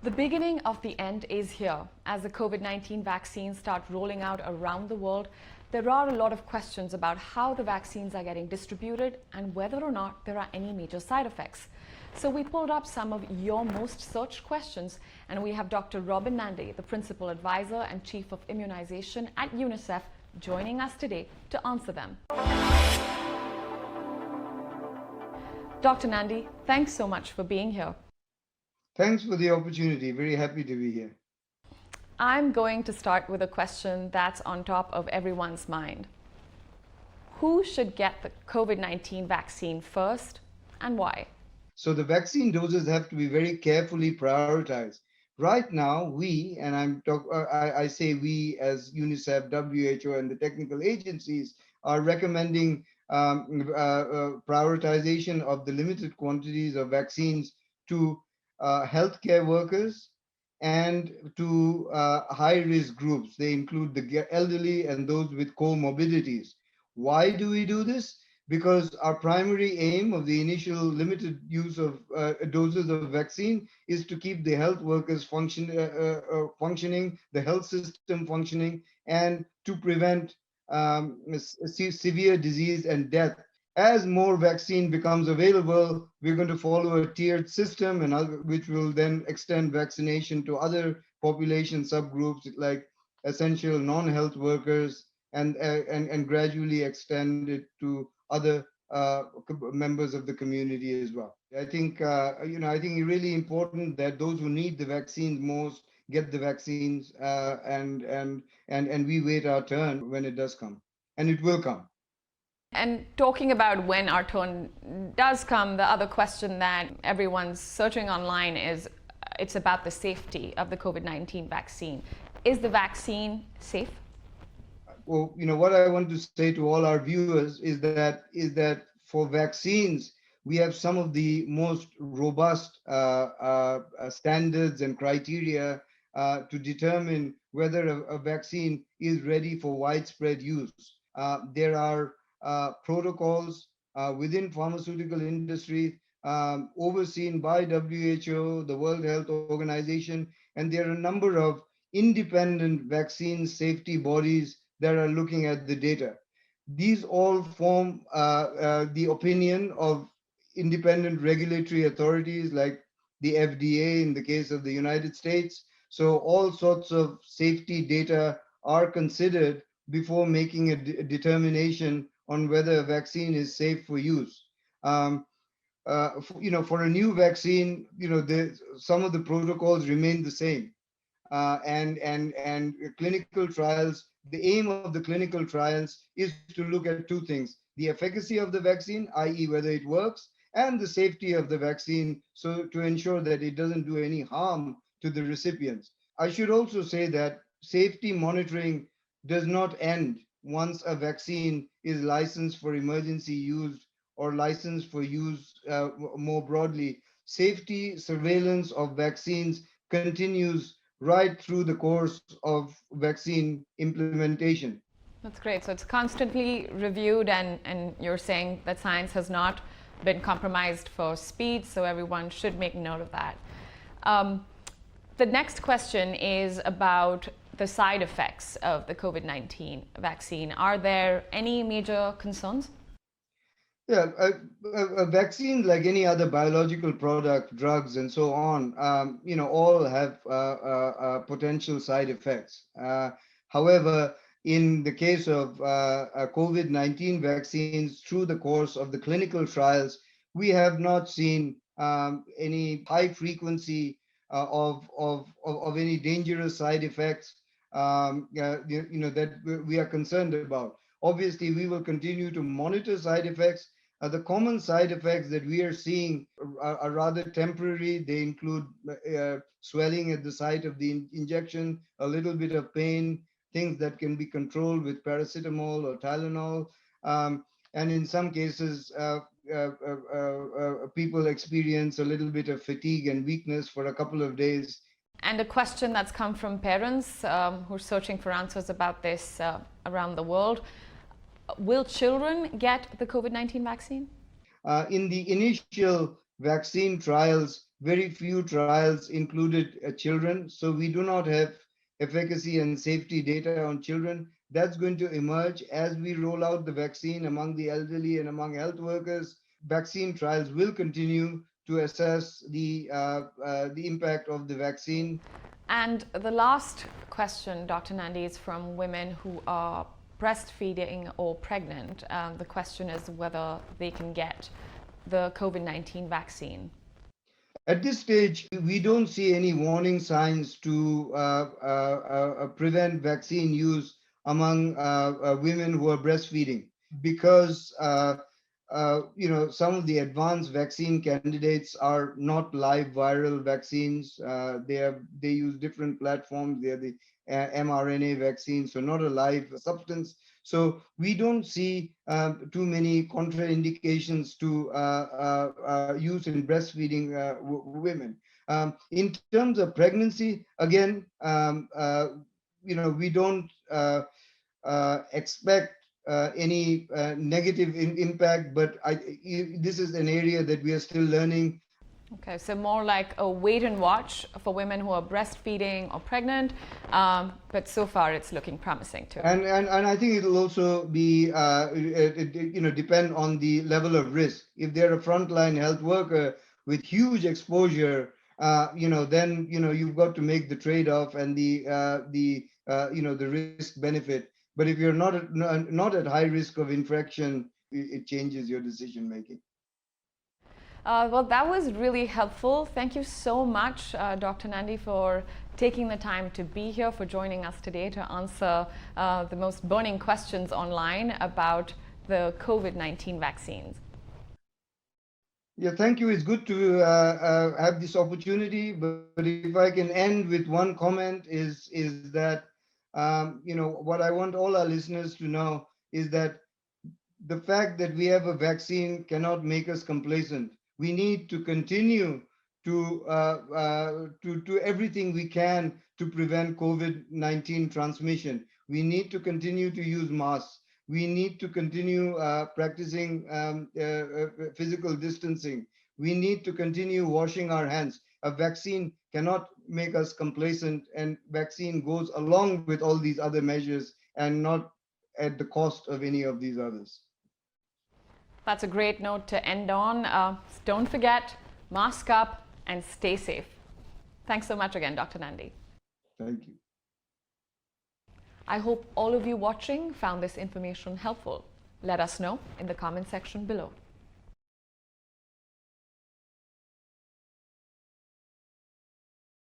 The beginning of the end is here. As the COVID-19 vaccines start rolling out around the world, there are a lot of questions about how the vaccines are getting distributed and whether or not there are any major side effects. So we pulled up some of your most searched questions, and we have Dr. Robin Nandy, the Principal Advisor and Chief of Immunization at UNICEF, joining us today to answer them. Dr. Nandy, thanks so much for being here. Thanks for the opportunity. Very happy to be here. I'm going to start with a question that's on top of everyone's mind. Who should get the COVID-19 vaccine first and why? So the vaccine doses have to be very carefully prioritized. Right now, I say we as UNICEF, WHO, and the technical agencies are recommending prioritization of the limited quantities of vaccines to healthcare workers and to high-risk groups. They include the elderly and those with comorbidities. Why do we do this? Because our primary aim of the initial limited use of doses of vaccine is to keep the health workers functioning, the health system functioning, and to prevent severe disease and death. As more vaccine becomes available, we're going to follow a tiered system, which will then extend vaccination to other population subgroups like essential non-health workers, and gradually extend it to other members of the community as well. I think I think it's really important that those who need the vaccines most get the vaccines, and we wait our turn when it does come, and it will come. And talking about when our turn does come, the other question that everyone's searching online is it's about the safety of the COVID-19 vaccine. Is the vaccine safe? Well, what I want to say to all our viewers is that for vaccines, we have some of the most robust standards and criteria to determine whether a vaccine is ready for widespread use. There are protocols within pharmaceutical industry overseen by WHO, the World Health Organization, and there are a number of independent vaccine safety bodies that are looking at the data. These all form the opinion of independent regulatory authorities like the FDA in the case of the United States. So all sorts of safety data are considered before making a determination on whether a vaccine is safe for use. For a new vaccine, some of the protocols remain the same. And clinical trials, the aim of the clinical trials is to look at two things: the efficacy of the vaccine, i.e. whether it works, and the safety of the vaccine, so to ensure that it doesn't do any harm to the recipients. I should also say that safety monitoring does not end once a vaccine is licensed for emergency use or licensed for use more broadly. Safety surveillance of vaccines continues right through the course of vaccine implementation. That's great. So it's constantly reviewed, and you're saying that science has not been compromised for speed, so everyone should make note of that. The next question is about the side effects of the COVID-19 vaccine. Are there any major concerns? Yeah, a vaccine, like any other biological product, drugs, and so on, all have potential side effects. However, in the case of COVID-19 vaccines, through the course of the clinical trials, we have not seen any high frequency of any dangerous side effects that we are concerned about. Obviously, we will continue to monitor side effects. The common side effects that we are seeing are rather temporary. They include swelling at the site of the injection, a little bit of pain, things that can be controlled with paracetamol or Tylenol. And in some cases, people experience a little bit of fatigue and weakness for a couple of days. And a question that's come from parents who are searching for answers about this around the world. Will children get the COVID-19 vaccine? In the initial vaccine trials, very few trials included children. So we do not have efficacy and safety data on children. That's going to emerge as we roll out the vaccine among the elderly and among health workers. Vaccine trials will continue to assess the impact of the vaccine. And the last question, Dr. Nandy, is from women who are breastfeeding or pregnant. The question is whether they can get the COVID-19 vaccine. At this stage, we don't see any warning signs to prevent vaccine use among women who are breastfeeding, because some of the advanced vaccine candidates are not live viral vaccines. They use different platforms. They are the mRNA vaccines, so not a live substance. So we don't see too many contraindications to use in breastfeeding women. In terms of pregnancy, again, we don't expect any negative impact, but this is an area that we are still learning. Okay, so more like a wait and watch for women who are breastfeeding or pregnant, but so far it's looking promising too. And I think it'll also be depend on the level of risk. If they're a frontline health worker with huge exposure, then you've got to make the trade-off and the risk benefit. But if you're not at high risk of infection, it changes your decision making. Well, that was really helpful. Thank you so much, Dr. Nandy, for taking the time to be here, for joining us today to answer the most burning questions online about the COVID-19 vaccines. Yeah, thank you. It's good to have this opportunity. But if I can end with one comment, is that what I want all our listeners to know is that the fact that we have a vaccine cannot make us complacent. We need to continue to do everything we can to prevent COVID-19 transmission. We need to continue to use masks. We need to continue practicing physical distancing. We need to continue washing our hands. A vaccine cannot make us complacent, and vaccine goes along with all these other measures and not at the cost of any of these others. That's a great note to end on. Don't forget, mask up and stay safe. Thanks so much again, Dr. Nandy. Thank you. I hope all of you watching found this information helpful. Let us know in the comment section below.